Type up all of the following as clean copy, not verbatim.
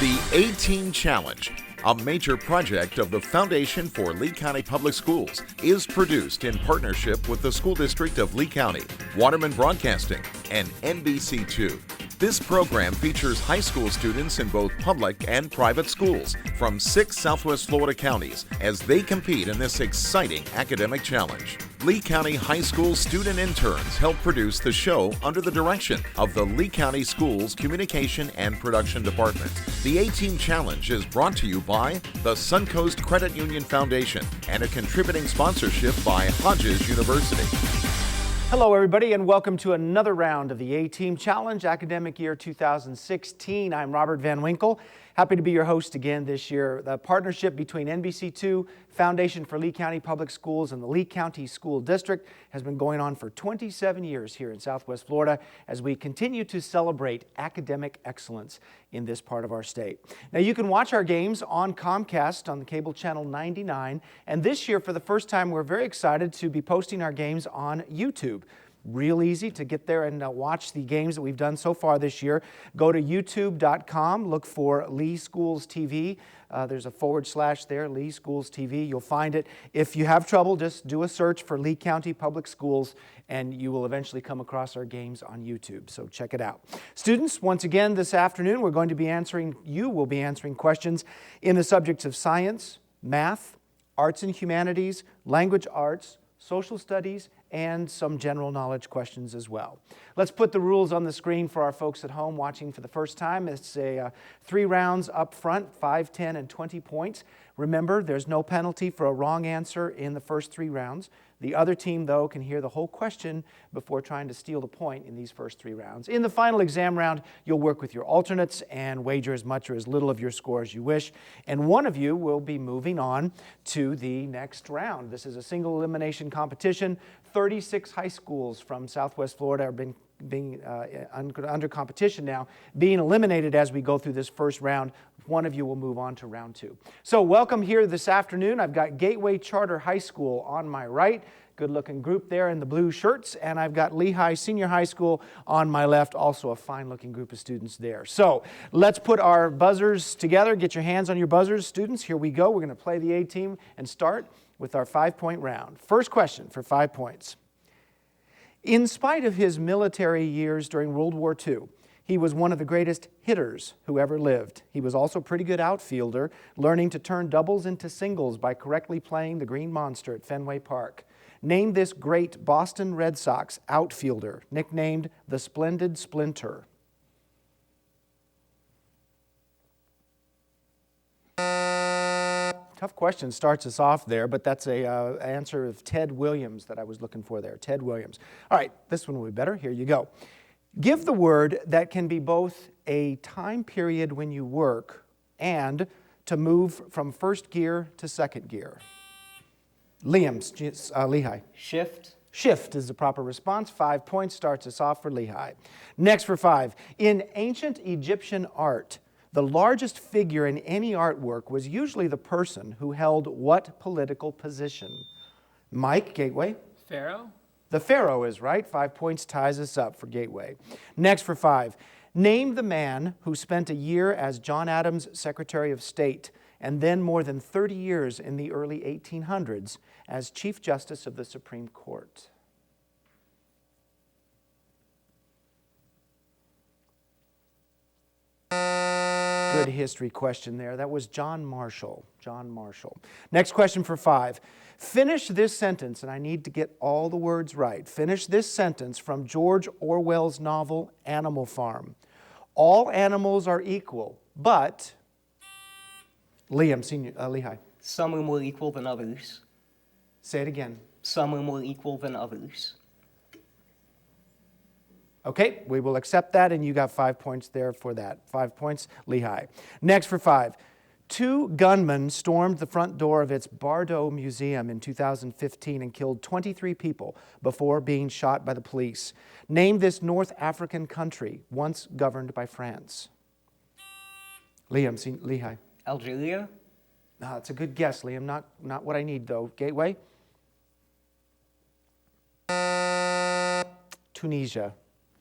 The A-Team Challenge, a major project of the Foundation for Lee County Public Schools, is produced in partnership with the School District of Lee County, Waterman Broadcasting, and NBC2. This program features high school students in both public and private schools from 6 Southwest Florida counties as they compete in this exciting academic challenge. Lee County High School student interns help produce the show under the direction of the Lee County Schools Communication and Production Department. The A-Team Challenge is brought to you by the Suncoast Credit Union Foundation and a contributing sponsorship by Hodges University. Hello everybody and welcome to another round of the A-Team Challenge, academic year 2016. I'm Robert Van Winkle. Happy to be your host again this year. The partnership between NBC2, Foundation for Lee County Public Schools, and the Lee County School District has been going on for 27 years here in Southwest Florida as we continue to celebrate academic excellence in this part of our state. Now you can watch our games on Comcast on the cable channel 99, and this year for the first time we're very excited to be posting our games on YouTube. Real easy to get there and watch the games that we've done so far this year. Go to youtube.com, look for Lee Schools TV. There's a / there, Lee Schools TV. You'll find it. If you have trouble, just do a search for Lee County Public Schools and you will eventually come across our games on YouTube. So check it out. Students, once again this afternoon you will be answering questions in the subjects of science, math, arts and humanities, language arts, social studies, and some general knowledge questions as well. Let's put the rules on the screen for our folks at home watching for the first time. It's 3 rounds up front, 5, 10, and 20 points. Remember, there's no penalty for a wrong answer in the first 3 rounds. The other team, though, can hear the whole question before trying to steal the point in these first 3 rounds. In the final exam round, you'll work with your alternates and wager as much or as little of your score as you wish. And one of you will be moving on to the next round. This is a single elimination competition. 36 high schools from Southwest Florida are being under competition now, being eliminated as we go through this first round. One of you will move on to round 2. So welcome here this afternoon. I've got Gateway Charter High School on my right. Good-looking group there in the blue shirts. And I've got Lehigh Senior High School on my left, also a fine-looking group of students there. So let's put our buzzers together. Get your hands on your buzzers, students. Here we go. We're going to play the A-Team and start with our 5-point round. First question for 5 points. In spite of his military years during World War II, he was one of the greatest hitters who ever lived. He was also a pretty good outfielder, learning to turn doubles into singles by correctly playing the Green Monster at Fenway Park. Name this great Boston Red Sox outfielder, nicknamed the Splendid Splinter. Tough question starts us off there, but that's an answer of Ted Williams that I was looking for there. Ted Williams. All right, this one will be better. Here you go. Give the word that can be both a time period when you work and to move from first gear to second gear. Lehigh. Shift. Shift is the proper response. 5 points starts us off for Lehigh. Next for 5. In ancient Egyptian art, the largest figure in any artwork was usually the person who held what political position? Mike, Gateway. Pharaoh. The Pharaoh is right. 5 points ties us up for Gateway. Next for 5. Name the man who spent a year as John Adams' Secretary of State and then more than 30 years in the early 1800s as Chief Justice of the Supreme Court. Good history question there. That was John Marshall. John Marshall. Next question for 5. Finish this sentence, and I need to get all the words right. Finish this sentence from George Orwell's novel Animal Farm. All animals are equal, but... Lehigh. Some are more equal than others. Say it again. Some are more equal than others. Okay, we will accept that, and you got 5 points there for that. 5 points, Lehigh. Next for 5. 2 gunmen stormed the front door of its Bardo Museum in 2015 and killed 23 people before being shot by the police. Name this North African country once governed by France. Lehigh. Algeria. It's a good guess, Liam. Not what I need, though. Gateway. Tunisia.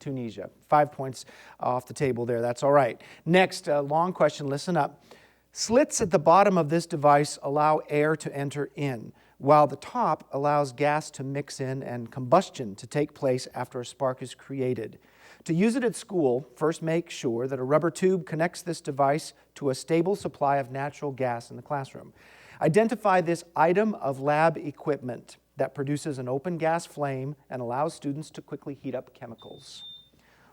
Tunisia. 5 points off the table there. That's all right. Next, long question. Listen up. Slits at the bottom of this device allow air to enter in, while the top allows gas to mix in and combustion to take place after a spark is created. To use it at school, first make sure that a rubber tube connects this device to a stable supply of natural gas in the classroom. Identify this item of lab equipment that produces an open gas flame and allows students to quickly heat up chemicals.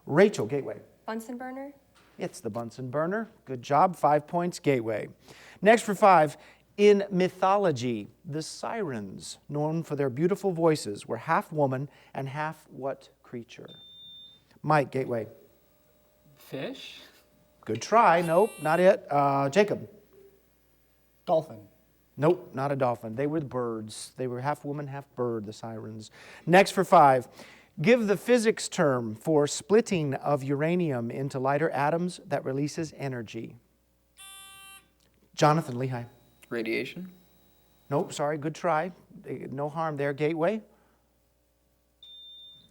Rachel, Gateway. Bunsen burner. It's the Bunsen burner. Good job. 5 points, Gateway. Next for 5. In mythology, the sirens, known for their beautiful voices, were half woman and half what creature? Mike, Gateway. Fish? Good try. Nope, not it. Jacob. Dolphin. Nope, not a dolphin. They were the birds. They were half woman, half bird, the sirens. Next for 5. Give the physics term for splitting of uranium into lighter atoms that releases energy. Jonathan, Lehigh. Radiation? Nope, sorry, good try. No harm there, Gateway.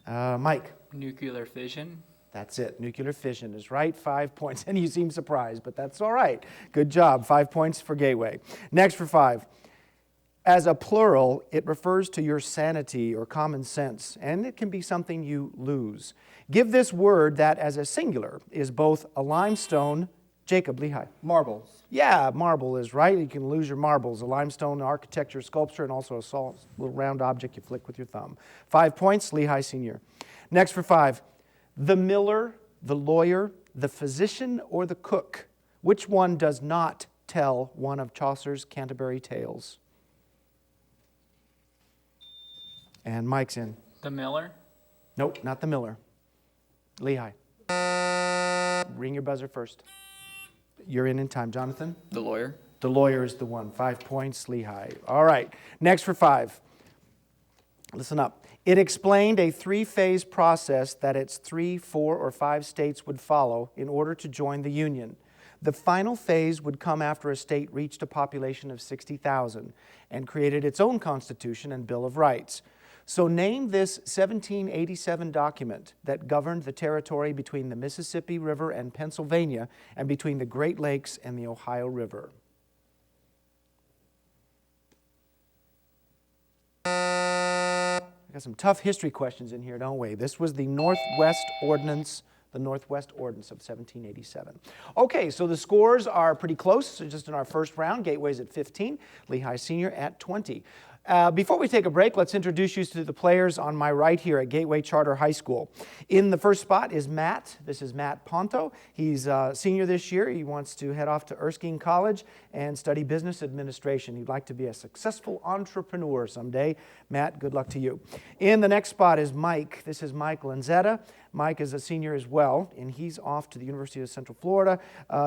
Mike. Nuclear fission? That's it. Nuclear fission is right. 5 points. And you seem surprised, but that's all right. Good job. 5 points for Gateway. Next for 5. As a plural, it refers to your sanity or common sense, and it can be something you lose. Give this word that, as a singular, is both a limestone. Jacob, Lehigh. Marbles. Yeah, marble is right. You can lose your marbles. A limestone architecture, sculpture, and also a little round object you flick with your thumb. 5 points, Lehigh Senior. Next for 5. The miller, the lawyer, the physician, or the cook. Which one does not tell one of Chaucer's Canterbury Tales? And Mike's in. The miller? Nope, not the miller. Lehigh. Ring your buzzer first. You're in time. Jonathan? The lawyer? The lawyer is the one. 5 points, Lehigh. All right. Next for 5. Listen up. It explained a 3-phase process that its 3, 4, or 5 states would follow in order to join the Union. The final phase would come after a state reached a population of 60,000 and created its own Constitution and Bill of Rights. So name this 1787 document that governed the territory between the Mississippi River and Pennsylvania and between the Great Lakes and the Ohio River. We got some tough history questions in here, don't we? This was the Northwest Ordinance of 1787. Okay, so the scores are pretty close. So just in our first round, Gateway's at 15, Lehigh Senior at 20. Before we take a break, let's introduce you to the players on my right here at Gateway Charter High School. In the first spot is Matt. This is Matt Ponto. He's a senior this year. He wants to head off to Erskine College and study business administration. He'd like to be a successful entrepreneur someday. Matt, good luck to you. In the next spot is Mike. This is Mike Lanzetta. Mike is a senior as well, and he's off to the University of Central Florida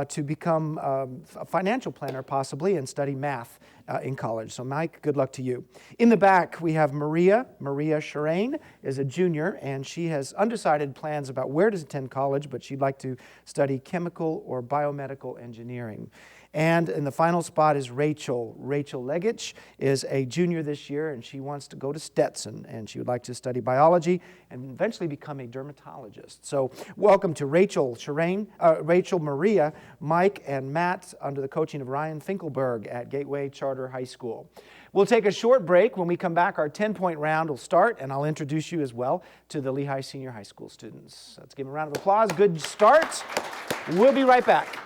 to become a financial planner possibly and study math in college. So Mike, good luck to you. In the back, we have Maria. Maria Shirane is a junior, and she has undecided plans about where to attend college, but she'd like to study chemical or biomedical engineering. And in the final spot is Rachel. Rachel Legich is a junior this year, and she wants to go to Stetson, and she would like to study biology and eventually become a dermatologist. So welcome to Rachel Shirane, Rachel, Maria, Mike, and Matt under the coaching of Ryan Finkelberg at Gateway Charter High School. We'll take a short break. When we come back, our 10-point round will start, and I'll introduce you as well to the Lehigh Senior High School students. Let's give them a round of applause. Good start. We'll be right back.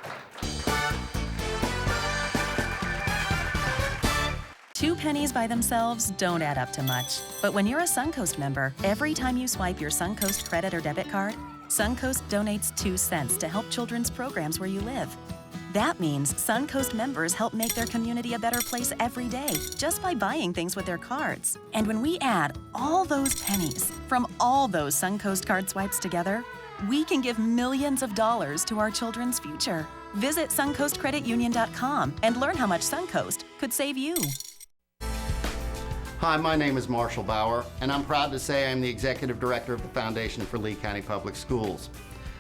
2 pennies by themselves don't add up to much. But when you're a Suncoast member, every time you swipe your Suncoast credit or debit card, Suncoast donates 2 cents to help children's programs where you live. That means Suncoast members help make their community a better place every day just by buying things with their cards. And when we add all those pennies from all those Suncoast card swipes together, we can give millions of dollars to our children's future. Visit SuncoastCreditUnion.com and learn how much Suncoast could save you. Hi, my name is Marshall Bauer, and I'm proud to say I'm the Executive Director of the Foundation for Lee County Public Schools.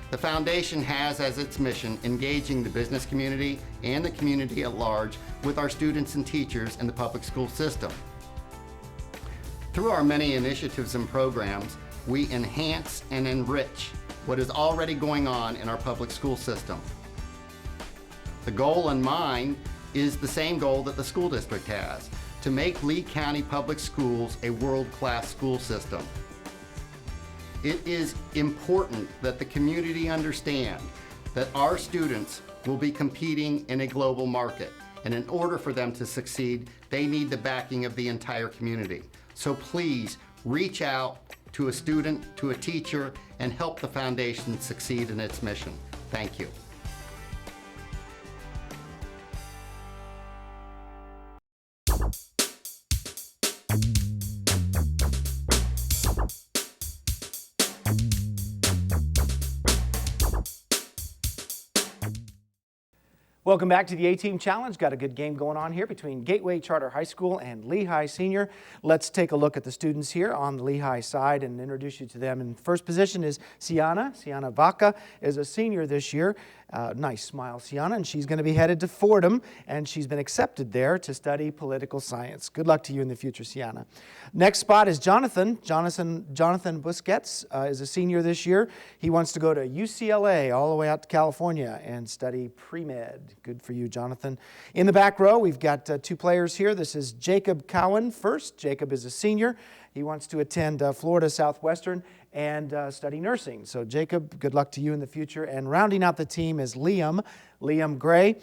The Foundation has as its mission engaging the business community and the community at large with our students and teachers in the public school system. Through our many initiatives and programs, we enhance and enrich what is already going on in our public school system. The goal in mind is the same goal that the school district has, to make Lee County Public Schools a world-class school system. It is important that the community understand that our students will be competing in a global market, and in order for them to succeed, they need the backing of the entire community. So please reach out to a student, to a teacher, and help the foundation succeed in its mission. Thank you. Welcome back to the A-Team Challenge. Got a good game going on here between Gateway Charter High School and Lehigh Senior. Let's take a look at the students here on the Lehigh side and introduce you to them. In first position is Sienna. Sienna Vaca is a senior this year. Nice smile, Sienna, and she's going to be headed to Fordham, and she's been accepted there to study political science. Good luck to you in the future, Sienna. Next spot is Jonathan. Jonathan Busquets is a senior this year. He wants to go to UCLA all the way out to California and study pre-med. Good for you, Jonathan. In the back row, we've got two players here. This is Jacob Cowan first. Jacob is a senior. He wants to attend Florida Southwestern and study nursing. So Jacob, good luck to you in the future. And rounding out the team is Liam. Liam Gray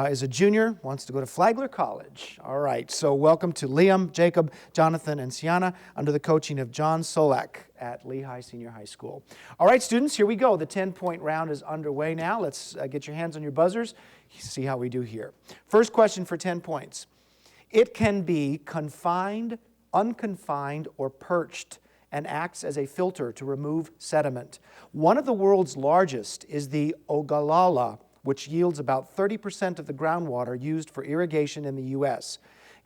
is a junior, wants to go to Flagler College. All right, so welcome to Liam, Jacob, Jonathan, and Sienna under the coaching of John Solak at Lehigh Senior High School. All right, students, here we go. The 10-point round is underway now. Let's get your hands on your buzzers, see how we do here. First question for 10 points. It can be confined, unconfined, or perched, and acts as a filter to remove sediment. One of the world's largest is the Ogallala, which yields about 30% of the groundwater used for irrigation in the U.S.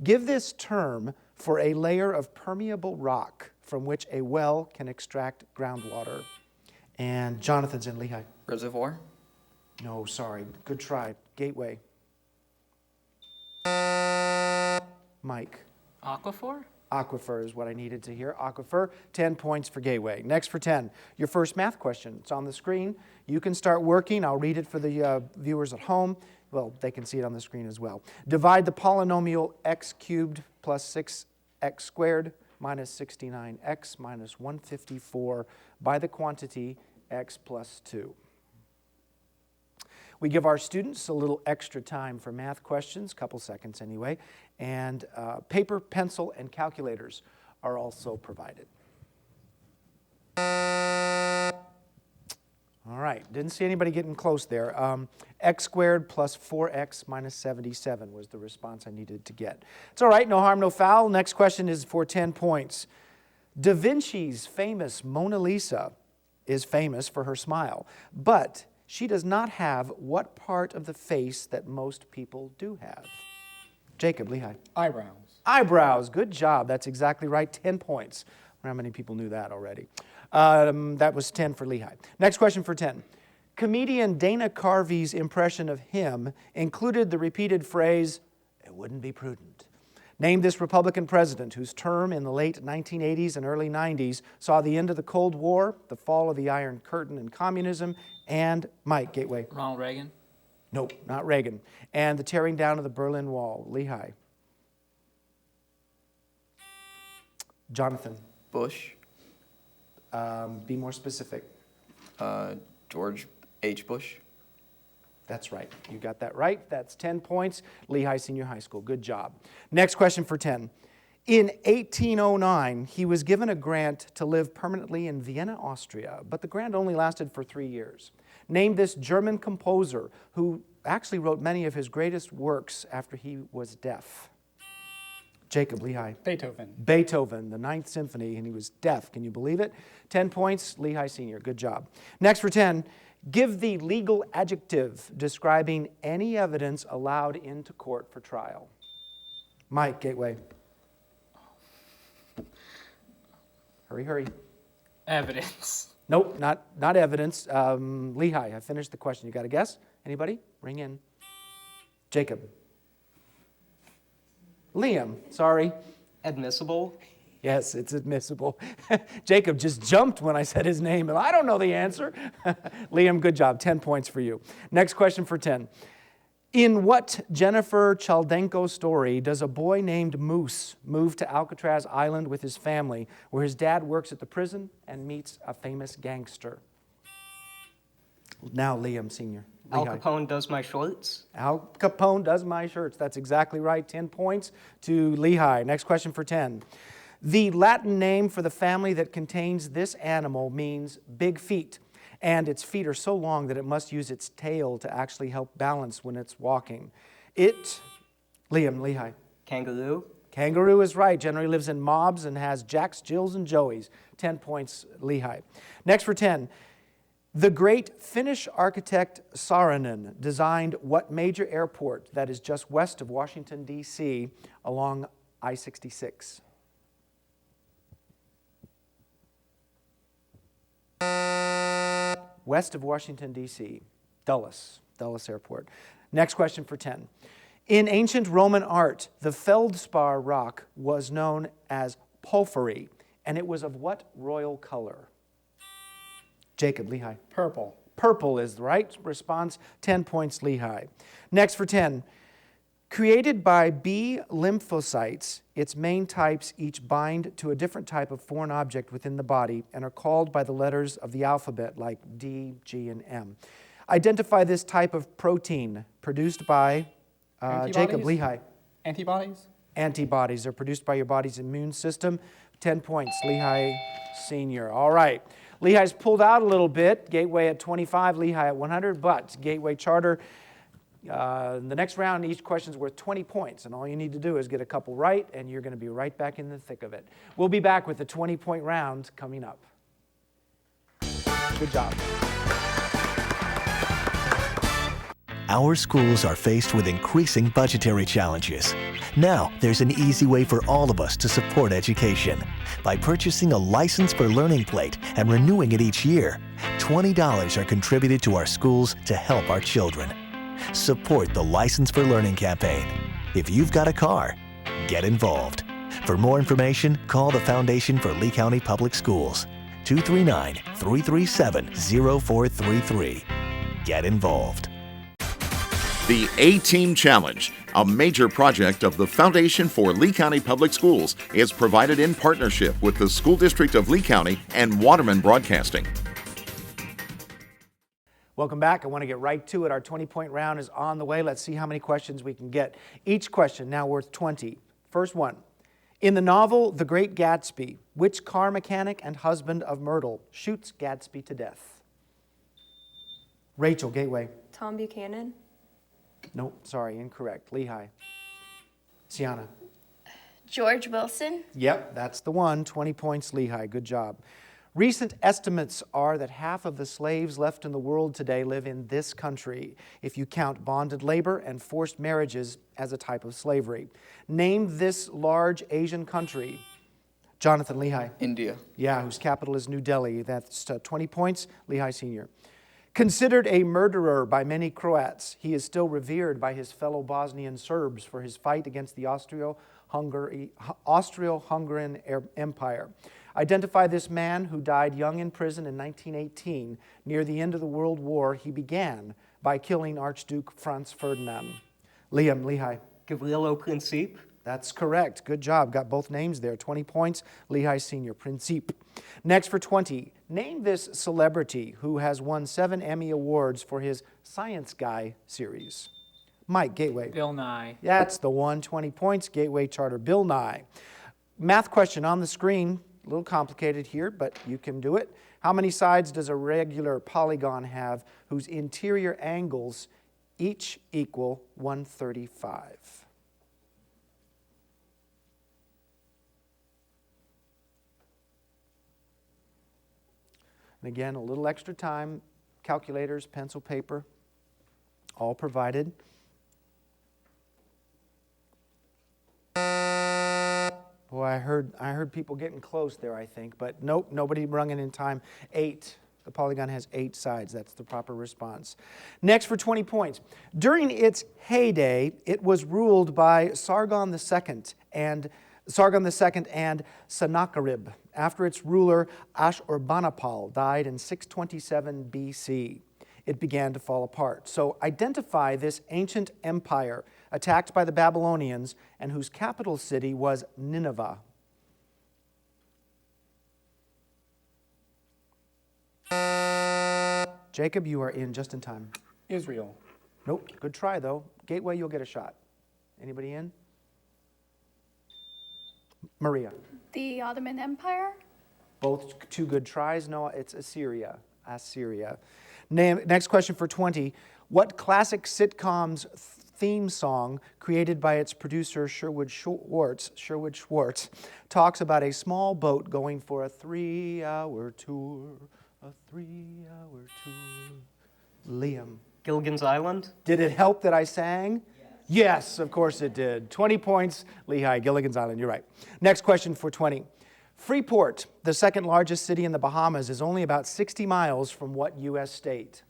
Give this term for a layer of permeable rock from which a well can extract groundwater. And Jonathan's in Lehigh. Reservoir. No, sorry. Good try. Gateway. Mike. Aquifer? Aquifer is what I needed to hear. Aquifer, 10 points for Gateway. Next for 10, your first math question. It's on the screen. You can start working. I'll read it for the viewers at home. Well, they can see it on the screen as well. Divide the polynomial x cubed plus 6x squared minus 69x minus 154 by the quantity x plus 2. We give our students a little extra time for math questions, a couple seconds anyway, and paper, pencil, and calculators are also provided. All right, didn't see anybody getting close there. X squared plus 4x minus 77 was the response I needed to get. It's all right, no harm, no foul. Next question is for 10 points. Da Vinci's famous Mona Lisa is famous for her smile, but she does not have what part of the face that most people do have? Jacob, Lehigh. Eyebrows. Eyebrows, good job. That's exactly right, 10 points. I wonder how many people knew that already. That was 10 for Lehigh. Next question for 10. Comedian Dana Carvey's impression of him included the repeated phrase, "It wouldn't be prudent." Name this Republican president whose term in the late 1980s and early 90s saw the end of the Cold War, the fall of the Iron Curtain and communism, and Mike, Gateway. Ronald Reagan. Nope, not Reagan. And the tearing down of the Berlin Wall. Lehigh. Jonathan. Bush. Be more specific. George H. Bush. That's right. You got that right. That's 10 points. Lehigh Senior High School. Good job. Next question for 10. In 1809, he was given a grant to live permanently in Vienna, Austria, but the grant only lasted for 3 years. Name this German composer who actually wrote many of his greatest works after he was deaf. Jacob, Lehigh. Beethoven. Beethoven, the Ninth Symphony, and he was deaf. Can you believe it? 10 points, Lehigh Senior. Good job. Next for 10. Give the legal adjective describing any evidence allowed into court for trial. Mike, Gateway. Hurry, hurry. Evidence. Nope, not evidence. Lehigh, I finished the question. You got a guess? Anybody? Ring in. Jacob. Liam, sorry. Admissible. Yes, it's admissible. Jacob just jumped when I said his name, and I don't know the answer. Liam, good job. 10 points for you. Next question for 10. In what Jennifer Chaldenko story does a boy named Moose move to Alcatraz Island with his family, where his dad works at the prison and meets a famous gangster? Now, Liam Sr. Al Lehigh. Capone does my shorts. Al Capone does my shirts. That's exactly right. 10 points to Lehigh. Next question for 10. The Latin name for the family that contains this animal means big feet, and its feet are so long that it must use its tail to actually help balance when it's walking. Liam, Lehigh. Kangaroo. Kangaroo is right. Generally lives in mobs and has Jacks, Jills, and Joeys. 10 points, Lehigh. Next for 10. The great Finnish architect Saarinen designed what major airport that is just west of Washington, D.C. along I-66? West of Washington, D.C., Dulles Airport. Next question for 10. In ancient Roman art, the feldspar rock was known as porphyry, and it was of what royal color? Jacob, Lehigh. Purple. Purple is the right response. 10 points, Lehigh. Next for 10. Created by B lymphocytes, its main types each bind to a different type of foreign object within the body and are called by the letters of the alphabet like D, G, and M. Identify this type of protein produced by Jacob, Lehigh. Antibodies? Antibodies are produced by your body's immune system. 10 points, Lehigh Sr. All right. Lehigh's pulled out a little bit. Gateway at 25, Lehigh at 100, but Gateway Charter, the next round, each question's worth 20 points, and all you need to do is get a couple right, and you're going to be right back in the thick of it. We'll be back with the 20-point round coming up. Good job. Our schools are faced with increasing budgetary challenges. Now, there's an easy way for all of us to support education. By purchasing a License for Learning plate and renewing it each year, $20 are contributed to our schools to help our children. Support the License for Learning campaign. If you've got a car, get involved. For more information, call the Foundation for Lee County Public Schools, 239-337-0433. Get involved. The A-Team Challenge, a major project of the Foundation for Lee County Public Schools, is provided in partnership with the School District of Lee County and Waterman Broadcasting. Welcome back. I want to get right to it. Our 20-point round is on the way. Let's see how many questions we can get. Each question now worth 20. First one. In the novel The Great Gatsby, which car mechanic and husband of Myrtle shoots Gatsby to death? Rachel, Gateway. Tom Buchanan. Nope, sorry, incorrect. Lehigh. Sienna. George Wilson. Yep, that's the one. 20 points, Lehigh. Good job. Recent estimates are that half of the slaves left in the world today live in this country, if you count bonded labor and forced marriages as a type of slavery. Name this large Asian country. Jonathan, Lehigh. India. Yeah, whose capital is New Delhi. That's 20 points, Lehigh Sr. Considered a murderer by many Croats, he is still revered by his fellow Bosnian Serbs for his fight against the Austro-Hungarian Empire. Identify this man who died young in prison in 1918. Near the end of the World War, he began by killing Archduke Franz Ferdinand. Liam, Lehigh. Gavrilo Principe. That's correct. Good job. Got both names there. 20 points. Lehigh Sr. Principe. Next for 20. Name this celebrity who has won 7 Emmy Awards for his Science Guy series. Mike, Gateway. Bill Nye. That's the one. 20 points. Gateway Charter. Bill Nye. Math question on the screen. A little complicated here, but you can do it. How many sides does a regular polygon have whose interior angles each equal 135? And again, a little extra time, calculators, pencil, paper, all provided. Boy, I heard people getting close there, I think, but nope, nobody rung it in time. 8. The polygon has 8 sides. That's the proper response. Next for 20 points. During its heyday, it was ruled by Sargon II and Sargon II and Sennacherib, after its ruler Ashurbanipal died in 627 BC. It began to fall apart. So identify this ancient empire attacked by the Babylonians and whose capital city was Nineveh. Jacob, you are in just in time. Israel. Nope, good try though. Gateway, you'll get a shot. Anybody in? Maria. The Ottoman Empire. Both two good tries. No, it's Assyria. Assyria. Next question for 20. What classic sitcom's theme song, created by its producer Sherwood Schwartz, talks about a small boat going for a 3-hour tour? A 3-hour tour. Liam. Gilligan's Island. Did it help that I sang? Yes, of course it did. 20 points, Lehigh, Gilligan's Island, you're right. Next question for 20. Freeport, the second largest city in the Bahamas, is only about 60 miles from what U.S. state?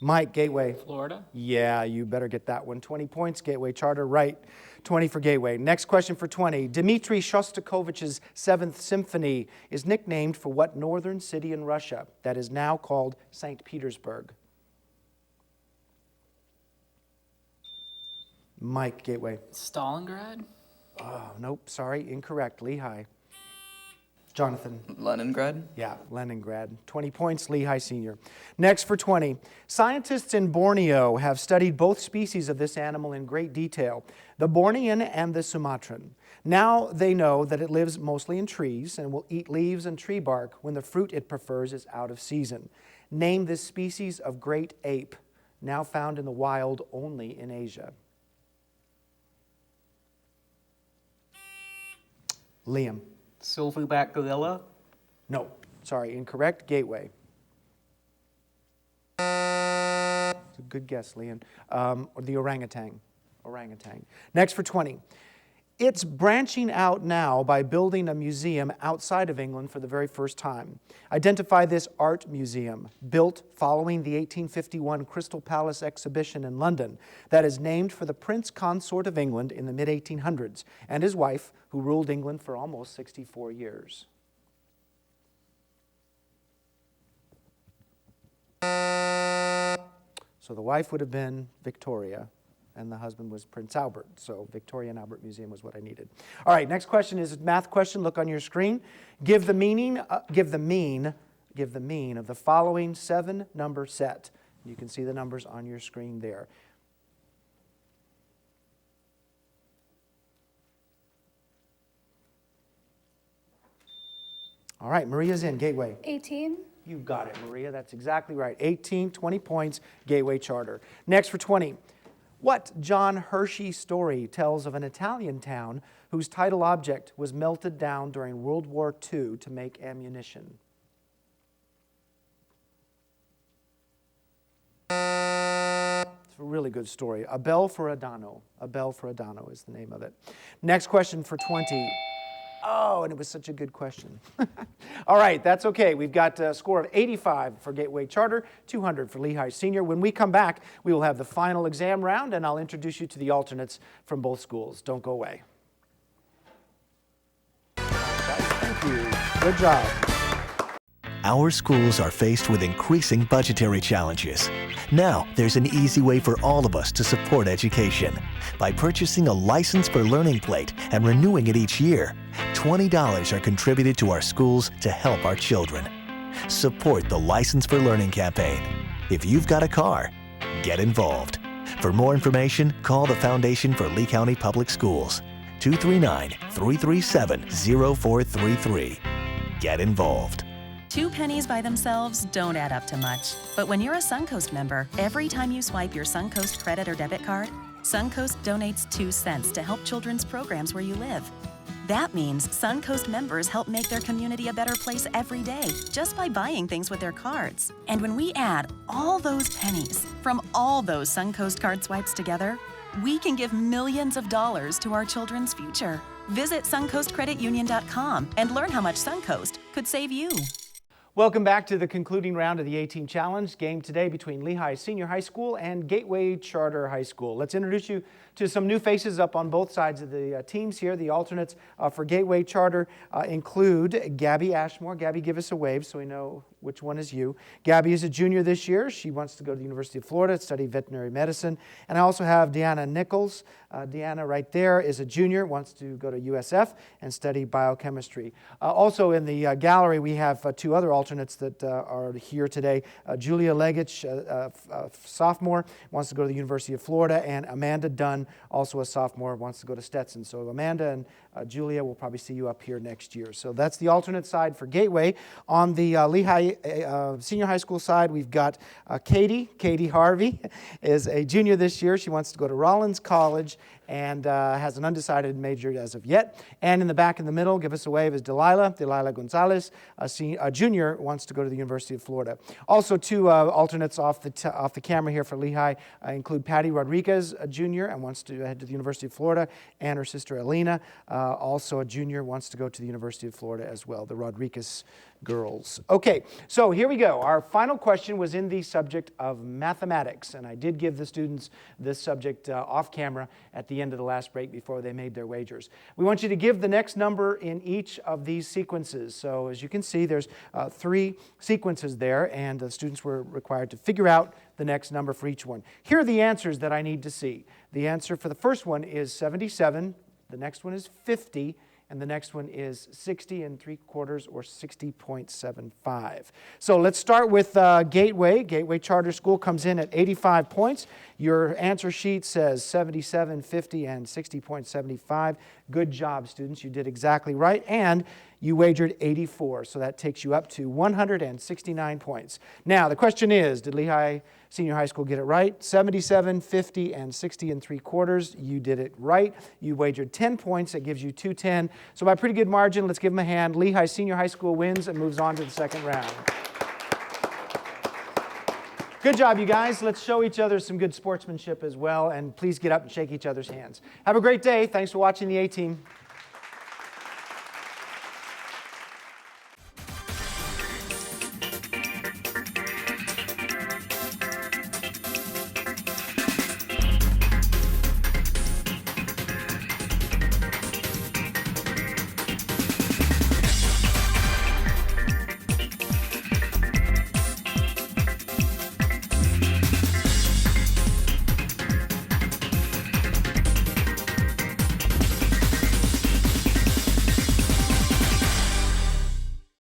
Mike, Gateway. Florida. Yeah, you better get that one. 20 points, Gateway Charter, right. 20 for Gateway. Next question for 20. Dmitri Shostakovich's Seventh Symphony is nicknamed for what northern city in Russia that is now called St. Petersburg? Mike, Gateway. Stalingrad. Oh, nope, sorry, incorrect. Lehigh. Jonathan. Leningrad. Yeah, Leningrad. 20 points, Lehigh Senior. Next for 20. Scientists in Borneo have studied both species of this animal in great detail, the Bornean and the Sumatran. Now they know that it lives mostly in trees and will eat leaves and tree bark when the fruit it prefers is out of season. Name this species of great ape, now found in the wild only in Asia. Liam. Silverback gorilla. No, sorry, incorrect. Gateway. It's a good guess, Liam. Or the orangutan. Orangutan. Next for 20. It's branching out now by building a museum outside of England for the very first time. Identify this art museum, built following the 1851 Crystal Palace exhibition in London, that is named for the Prince Consort of England in the mid-1800s and his wife, who ruled England for almost 64 years. So the wife would have been Victoria, and the husband was Prince Albert. So Victoria and Albert Museum was what I needed. All right, next question is a math question. Look on your screen. Give the mean of the following 7-number set. You can see the numbers on your screen there. All right, Maria's in. Gateway. 18. You got it, Maria. That's exactly right. 18, 20 points, Gateway Charter. Next for 20. What John Hershey story tells of an Italian town whose title object was melted down during World War II to make ammunition? It's a really good story. A Bell for Adano. A Bell for Adano is the name of it. Next question for 20. Oh, and it was such a good question. All right, that's okay. We've got a score of 85 for Gateway Charter, 200 for Lehigh Senior. When we come back, we will have the final exam round, and I'll introduce you to the alternates from both schools. Don't go away. Thank you. Good job. Our schools are faced with increasing budgetary challenges. Now, there's an easy way for all of us to support education. By purchasing a License for Learning plate and renewing it each year, $20 are contributed to our schools to help our children. Support the License for Learning campaign. If you've got a car, get involved. For more information, call the Foundation for Lee County Public Schools, 239-337-0433. Get involved. 2 pennies by themselves don't add up to much. But when you're a Suncoast member, every time you swipe your Suncoast credit or debit card, Suncoast donates 2 cents to help children's programs where you live. That means Suncoast members help make their community a better place every day just by buying things with their cards. And when we add all those pennies from all those Suncoast card swipes together, we can give millions of dollars to our children's future. Visit SuncoastCreditUnion.com and learn how much Suncoast could save you. Welcome back to the concluding round of the A-Team Challenge. Game today between Lehigh Senior High School and Gateway Charter High School. Let's introduce you to some new faces up on both sides of the teams here. The alternates for Gateway Charter include Gabby Ashmore. Gabby, give us a wave so we know which one is you. Gabby is a junior this year. She wants to go to the University of Florida to study veterinary medicine. And I also have Deanna Nichols. Deanna right there is a junior, wants to go to USF and study biochemistry. Also in the gallery we have two other alternates that are here today. Julia Legich, sophomore, wants to go to the University of Florida, and Amanda Dunn, also a sophomore, wants to go to Stetson. So Amanda and Julia, will probably see you up here next year. So that's the alternate side for Gateway. On the Lehigh Senior High School side, we've got Katie Harvey is a junior this year. She wants to go to Rollins College and has an undecided major as of yet. And in the back in the middle, give us a wave, is Delilah Gonzalez, a junior, wants to go to the University of Florida. Also two alternates off the camera here for Lehigh include Patty Rodriguez, a junior, and wants to head to the University of Florida, and her sister Alina, also a junior, wants to go to the University of Florida as well, the Rodriguez girls. Okay, so here we go. Our final question was in the subject of mathematics, and I did give the students this subject off camera at the end of the last break before they made their wagers. We want you to give the next number in each of these sequences. So as you can see, there's 3 sequences there, and the students were required to figure out the next number for each one. Here are the answers that I need to see. The answer for the first one is 77, the next one is 50, and the next one is 60 3/4 or 60.75. So let's start with Gateway. Gateway Charter School comes in at 85 points. Your answer sheet says 77, 50, and 60.75. Good job, students. You did exactly right. And you wagered 84, so that takes you up to 169 points. Now, the question is, did Lehigh Senior High School get it right? 77, 50, and 60 3/4. You did it right. You wagered 10 points. That gives you 210. So by a pretty good margin, let's give them a hand. Lehigh Senior High School wins and moves on to the second round. Good job, you guys. Let's show each other some good sportsmanship as well, and please get up and shake each other's hands. Have a great day. Thanks for watching the A-Team.